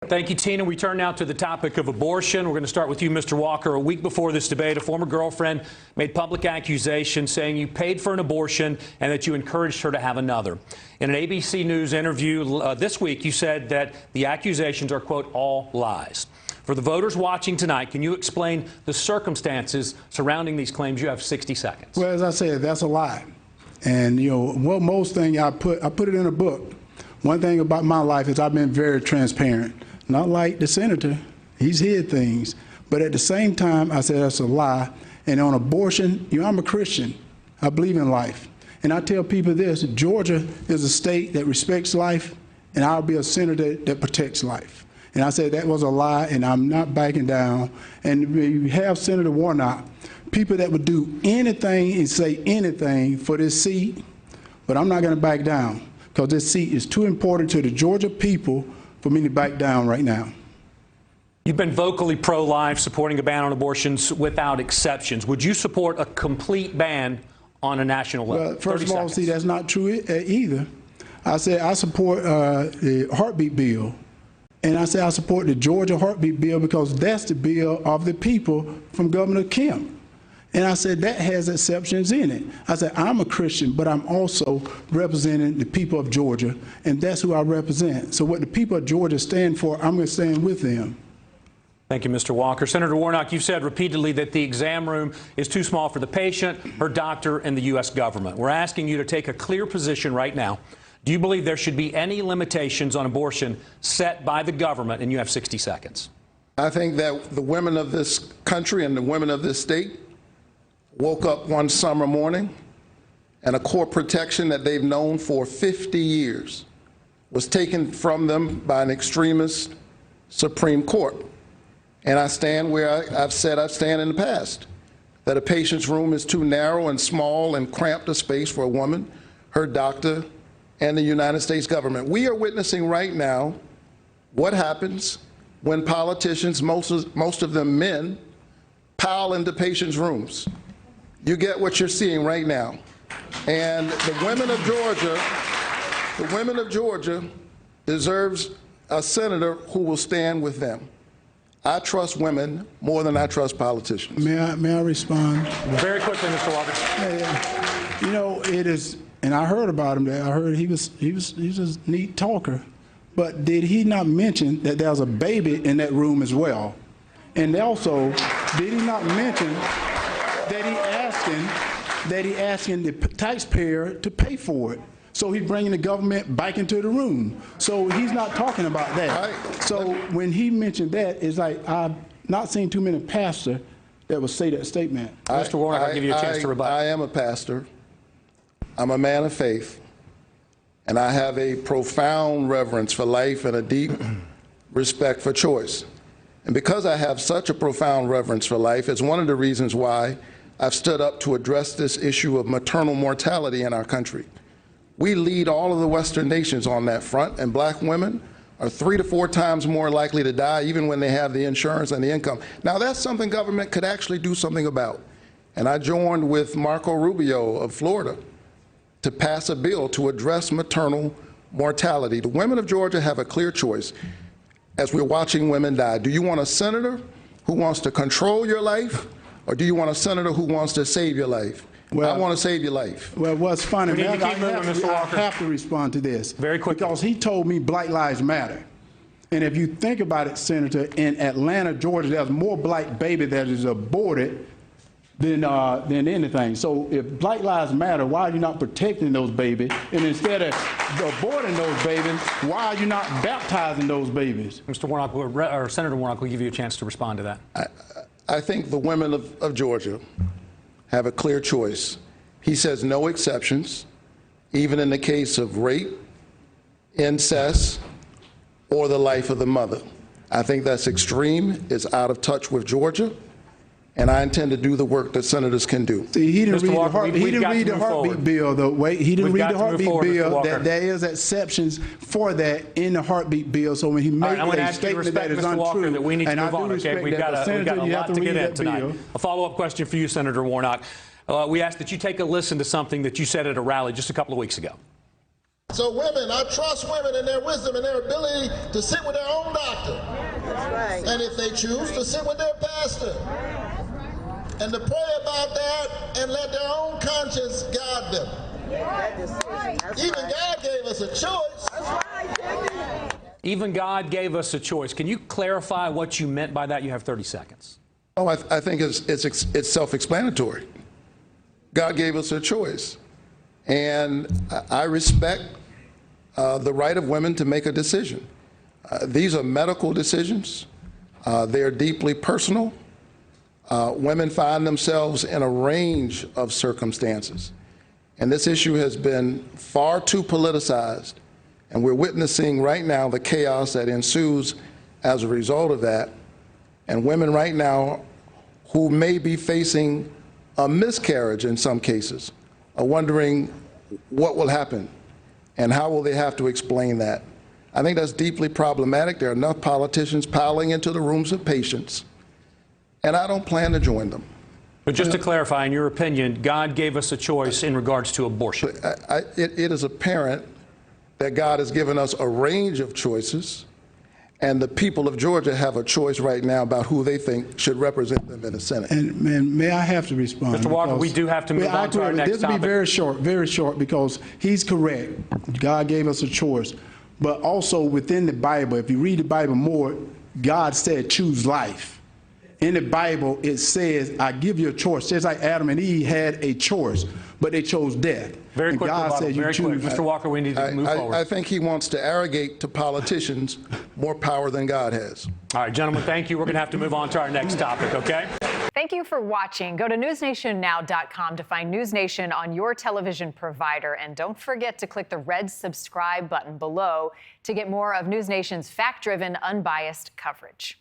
Thank you, Tina. We turn now to the topic of abortion. We're going to start with you, Mr. Walker. A week before this debate, a former girlfriend made public accusations saying you paid for an abortion and that you encouraged her to have another. In an ABC News interview this week, you said that the accusations are, quote, all lies. For the voters watching tonight, can you explain the circumstances surrounding these claims? You have 60 seconds. Well, as I said, that's a lie. And, you know, well, most thing I put it in a book. One thing about my life is I've been very transparent. Not like the senator, he's hid things. But at the same time, I said that's a lie. And on abortion, you know, I'm a Christian. I believe in life. And I tell people this, Georgia is a state that respects life, and I'll be a senator that protects life. And I said that was a lie, and I'm not backing down. And you have Senator Warnock, people that would do anything and say anything for this seat, but I'm not going to back down because this seat is too important to the Georgia people for me to back down right now. You've been vocally pro-life, supporting a ban on abortions without exceptions. Would you support a complete ban on a national level? Well, first of all, see, that's not true either. I said I support the heartbeat bill. And I said I support the Georgia heartbeat bill because that's the bill of the people from Governor Kemp. And I said that has exceptions in it. I said I'm a Christian, but I'm also representing the people of Georgia, and that's who I represent. So what the people of Georgia stand for, I'm going to stand with them. Thank you, Mr. Walker. Senator Warnock, you've said repeatedly that the exam room is too small for the patient, her doctor, and the U.S. government. We're asking you to take a clear position right now. Do you believe there should be any limitations on abortion set by the government? And you have 60 seconds. I think that the women of this country and the women of this state woke up one summer morning and a core protection that they've known for 50 years was taken from them by an extremist Supreme Court. And I stand where I've said I stand in the past, that a patient's room is too narrow and small and cramped a space for a woman, her doctor, and the United States government. We are witnessing right now what happens when politicians, most of them men, pile into patients' rooms. You get what you're seeing right now. And the women of Georgia deserves a senator who will stand with them. I trust women more than I trust politicians. May I respond? Very quickly, Mr. Walker. Yeah. You know, it is, and I heard about him there. I heard he was a neat talker. But did he not mention that there was a baby in that room as well? And also, did he not mention that he asking the taxpayer to pay for it? So he's bringing the government back into the room. So he's not talking about that. So when he mentioned that, it's like I've not seen too many pastors that would say that statement. Mr. Warnock, I'll give you a chance to rebut. I am a pastor. I'm a man of faith. And I have a profound reverence for life and a deep respect for choice. And because I have such a profound reverence for life, it's one of the reasons why I've stood up to address this issue of maternal mortality in our country. We lead all of the Western nations on that front, and black women are 3 to 4 times more likely to die even when they have the insurance and the income. Now that's something government could actually do something about. And I joined with Marco Rubio of Florida to pass a bill to address maternal mortality. The women of Georgia have a clear choice as we're watching women die. Do you want a senator who wants to control your life, or do you want a senator who wants to save your life? Well, I want to save your life. Well, what's funny, I have to respond to this. Very quickly. Because he told me Black Lives Matter. And if you think about it, Senator, in Atlanta, Georgia, there's more black baby that is aborted than anything. So if Black Lives Matter, why are you not protecting those babies? And instead of aborting those babies, why are you not baptizing those babies? Mr. Warnock, or Senator Warnock, will give you a chance to respond to that. I think the women of Georgia have a clear choice. He says no exceptions, even in the case of rape, incest, or the life of the mother. I think that's extreme. It's out of touch with Georgia. And I intend to do the work that senators can do. See, he didn't read the heartbeat bill, though. Wait, he didn't read the heartbeat bill. That there is exceptions for that in the heartbeat bill. So when he made a statement that is untrue, and I do respect we've got a lot to get in tonight. Bill. A follow-up question for you, Senator Warnock. We asked that you take a listen to something that you said at a rally just a couple of weeks ago. So women, I trust women in their wisdom and their ability to sit with their own doctor. That's right. And if they choose, to sit with their pastor. And to pray about that and let their own conscience guide them. That decision. That's Even right. God gave us a choice. That's right, didn't he? Even God gave us a choice. Can you clarify what you meant by that? You have 30 seconds. Oh, I think it's self-explanatory. God gave us a choice. And I respect the right of women to make a decision. These are medical decisions. They're deeply personal. Women find themselves in a range of circumstances. And this issue has been far too politicized. And we're witnessing right now the chaos that ensues as a result of that. And women right now who may be facing a miscarriage in some cases are wondering what will happen and how will they have to explain that. I think that's deeply problematic. There are enough politicians piling into the rooms of patients, and I don't plan to join them. But just to clarify, in your opinion, God gave us a choice in regards to abortion. It is apparent that God has given us a range of choices, and the people of Georgia have a choice right now about who they think should represent them in the Senate. And may I have to respond? Mr. Walker, we do have to move on to our next This will be topic. very short, because he's correct. God gave us a choice. But also within the Bible, if you read the Bible more, God said choose life. In the Bible, it says, I give you a choice. Just like Adam and Eve had a choice, but they chose death. Very and quick, God said you very choose. quick. Mr. Walker, we need to move forward. I think he wants to arrogate to politicians more power than God has. All right, gentlemen, thank you. We're going to have to move on to our next topic, okay? Thank you for watching. Go to newsnationnow.com to find News Nation on your television provider. And don't forget to click the red subscribe button below to get more of News Nation's fact-driven, unbiased coverage.